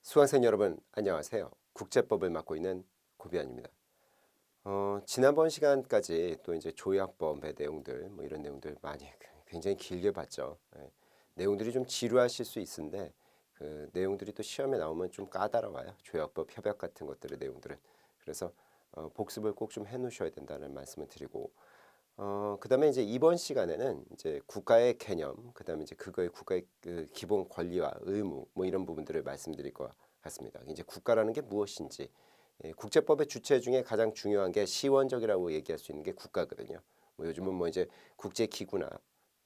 수강생 여러분 안녕하세요. 국제법을 맡고 있는 고비안입니다. 지난번 시간까지 또 이제 조약법의 내용들 뭐 이런 내용들 많이 굉장히 길게 봤죠. 내용들이 좀 지루하실 수 있는데 그 내용들이 또 시험에 나오면 좀 까다로워요. 조약법 협약 같은 것들의 내용들은. 그래서 복습을 꼭 좀 해놓으셔야 된다는 말씀을 드리고 그다음에 이제 이번 시간에는 이제 국가의 개념, 그다음에 이제 그거의 국가의 그 기본 권리와 의무 뭐 이런 부분들을 말씀드릴 것 같습니다. 이제 국가라는 게 무엇인지, 국제법의 주체 중에 가장 중요한 게 시원적이라고 얘기할 수 있는 게 국가거든요. 뭐 요즘은 뭐 이제 국제 기구나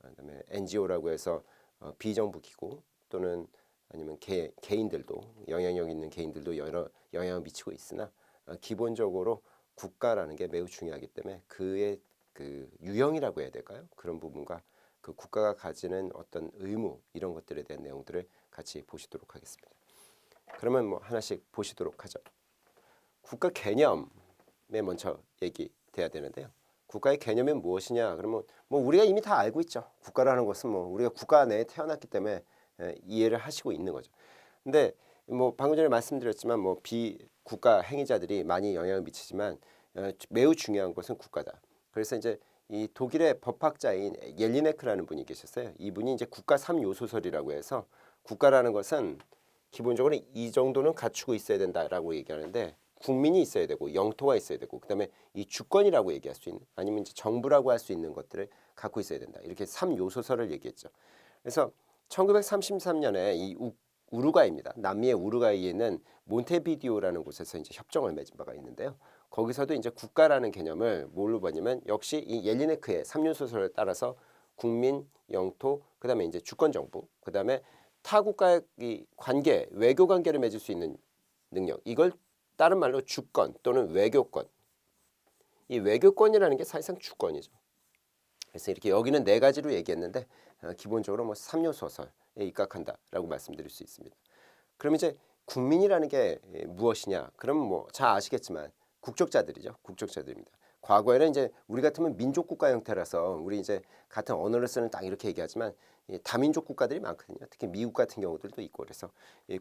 그다음에 NGO라고 해서 비정부 기구 또는 아니면 개인들도 영향력 있는 개인들도 여러 영향을 미치고 있으나 기본적으로 국가라는 게 매우 중요하기 때문에 그의 그 유형이라고 해야 될까요? 그런 부분과 그 국가가 가지는 어떤 의무 이런 것들에 대한 내용들을 같이 보시도록 하겠습니다. 그러면 뭐 하나씩 보시도록 하죠. 국가 개념에 먼저 얘기돼야 되는데요. 국가의 개념이 무엇이냐? 그러면 뭐 우리가 이미 다 알고 있죠. 국가라는 것은 뭐 우리가 국가 내에 태어났기 때문에 이해를 하시고 있는 거죠. 근데 뭐 방금 전에 말씀드렸지만 뭐 비국가 행위자들이 많이 영향을 미치지만 매우 중요한 것은 국가다. 그래서 이제 이 독일의 법학자인 옐리네크라는 분이 계셨어요. 이분이 이제 국가 3요소설이라고 해서 국가라는 것은 기본적으로 이 정도는 갖추고 있어야 된다라고 얘기하는데 국민이 있어야 되고 영토가 있어야 되고 그다음에 이 주권이라고 얘기할 수 있는 아니면 이제 정부라고 할 수 있는 것들을 갖고 있어야 된다. 이렇게 3요소설을 얘기했죠. 그래서 1933년에 이 우루과이입니다. 남미의 우루과이에 있는 몬테비디오라는 곳에서 이제 협정을 맺은 바가 있는데요. 거기서도 이제 국가라는 개념을 뭘로 봤냐면 역시 이 옐리네크의 3요소설을 따라서 국민, 영토, 그다음에 이제 주권 정부, 그다음에 타 국가의 이 관계, 외교 관계를 맺을 수 있는 능력. 이걸 다른 말로 주권 또는 외교권. 이 외교권이라는 게 사실상 주권이죠. 그래서 이렇게 여기는 네 가지로 얘기했는데 기본적으로 뭐 3요소설에 입각한다라고 말씀드릴 수 있습니다. 그럼 이제 국민이라는 게 무엇이냐? 그럼 뭐 잘 아시겠지만 국적자들이죠. 국적자들입니다. 과거에는 이제 우리 같으면 민족 국가 형태라서 우리 이제 같은 언어를 쓰는 딱 이렇게 얘기하지만 다민족 국가들이 많거든요. 특히 미국 같은 경우들도 있고 그래서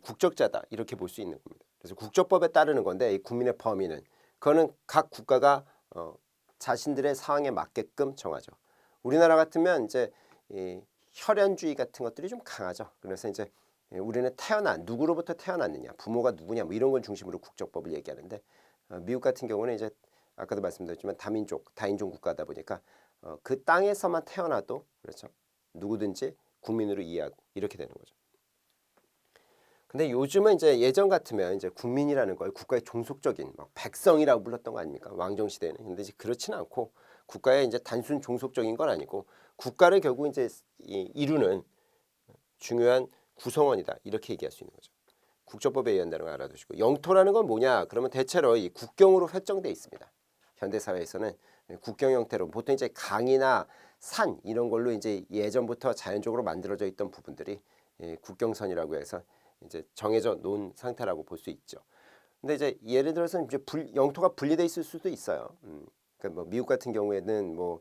국적자다 이렇게 볼 수 있는 겁니다. 그래서 국적법에 따르는 건데 이 국민의 범위는 그거는 각 국가가 자신들의 상황에 맞게끔 정하죠. 우리나라 같으면 이제 혈연주의 같은 것들이 좀 강하죠. 그래서 이제 우리는 누구로부터 태어났느냐, 부모가 누구냐, 뭐 이런 걸 중심으로 국적법을 얘기하는데 미국 같은 경우는 이제 아까도 말씀드렸지만 다인종 국가다 보니까 그 땅에서만 태어나도 그렇죠. 누구든지 국민으로 이해하고 이렇게 되는 거죠. 근데 요즘은 이제 예전 같으면 이제 국민이라는 걸 국가의 종속적인 막 백성이라고 불렀던 거 아닙니까? 왕정 시대에는. 근데 이제 그렇지는 않고 국가의 이제 단순 종속적인 건 아니고 국가를 결국 이제 이루는 중요한 구성원이다. 이렇게 얘기할 수 있는 거죠. 국적법에 의한다는 걸 알아두시고 영토라는 건 뭐냐? 그러면 대체로 이 국경으로 설정돼 있습니다. 현대 사회에서는 국경 형태로 보통 이제 강이나 산 이런 걸로 이제 예전부터 자연적으로 만들어져 있던 부분들이 국경선이라고 해서 이제 정해져 놓은 상태라고 볼 수 있죠. 근데 이제 예를 들어서 이제 영토가 분리돼 있을 수도 있어요. 그러니까 뭐 미국 같은 경우에는 뭐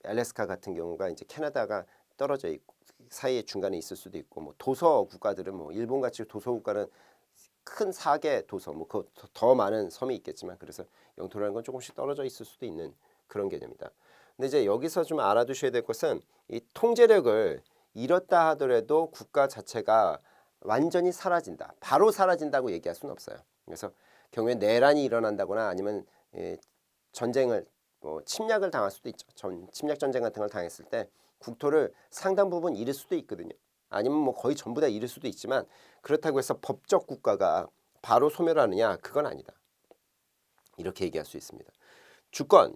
알래스카 같은 경우가 이제 캐나다가 떨어져 있고 사이에 중간에 있을 수도 있고 뭐 도서 국가들은 뭐 일본 같이 도서 국가는 큰 사계 도서 뭐 그 더 많은 섬이 있겠지만 그래서 영토라는 건 조금씩 떨어져 있을 수도 있는 그런 개념이다. 근데 이제 여기서 좀 알아두셔야 될 것은 이 통제력을 잃었다 하더라도 국가 자체가 완전히 사라진다. 바로 사라진다고 얘기할 수는 없어요. 그래서 경우에 내란이 일어난다거나 아니면 전쟁을 뭐 침략을 당할 수도 있죠. 침략 전쟁 같은 걸 당했을 때 국토를 상당 부분 잃을 수도 있거든요. 아니면 뭐 거의 전부 다 잃을 수도 있지만 그렇다고 해서 법적 국가가 바로 소멸하느냐? 그건 아니다. 이렇게 얘기할 수 있습니다.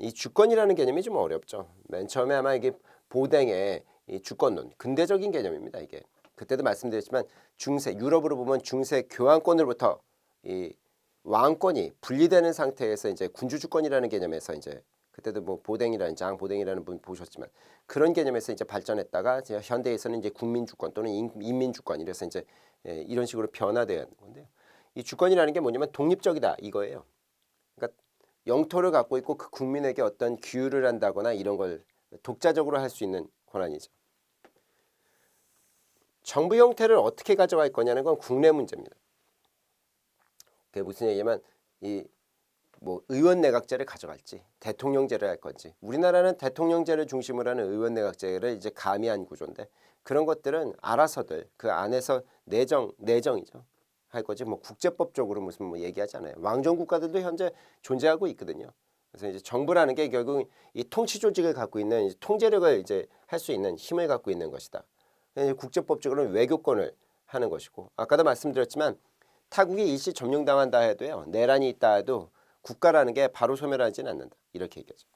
이 주권이라는 개념이 좀 어렵죠. 맨 처음에 아마 이게 보댕의 이 주권론, 근대적인 개념입니다. 이게 그때도 말씀드렸지만 유럽으로 보면 중세 교황권으로부터 이 왕권이 분리되는 상태에서 이제 군주 주권이라는 개념에서 이제 그때도 뭐 장 보댕이라는 분 보셨지만 그런 개념에서 이제 발전했다가 이제 현대에서는 이제 국민 주권 또는 인민 주권 이래서 이제 이런 식으로 변화되는 건데요. 이 주권이라는 게 뭐냐면 독립적이다 이거예요. 그러니까 영토를 갖고 있고 그 국민에게 어떤 규율을 한다거나 이런 걸 독자적으로 할 수 있는 권한이죠. 정부 형태를 어떻게 가져갈 거냐는 건 국내 문제입니다. 그게 무슨 얘기냐면 이 뭐 의원 내각제를 가져갈지 대통령제를 할 건지 우리나라는 대통령제를 중심으로 하는 의원 내각제를 이제 가미한 구조인데 그런 것들은 알아서들 그 안에서 내정이죠. 할 거지 뭐 국제법적으로 무슨 뭐 얘기하지 않아요. 왕정 국가들도 현재 존재하고 있거든요. 그래서 이제 정부라는 게 결국 이 통치 조직을 갖고 있는 이제 통제력을 이제 할 수 있는 힘을 갖고 있는 것이다. 국제법적으로는 외교권을 하는 것이고 아까도 말씀드렸지만 타국이 일시 점령당한다 해도요 내란이 있다 해도 국가라는 게 바로 소멸하지는 않는다 이렇게 얘기하죠.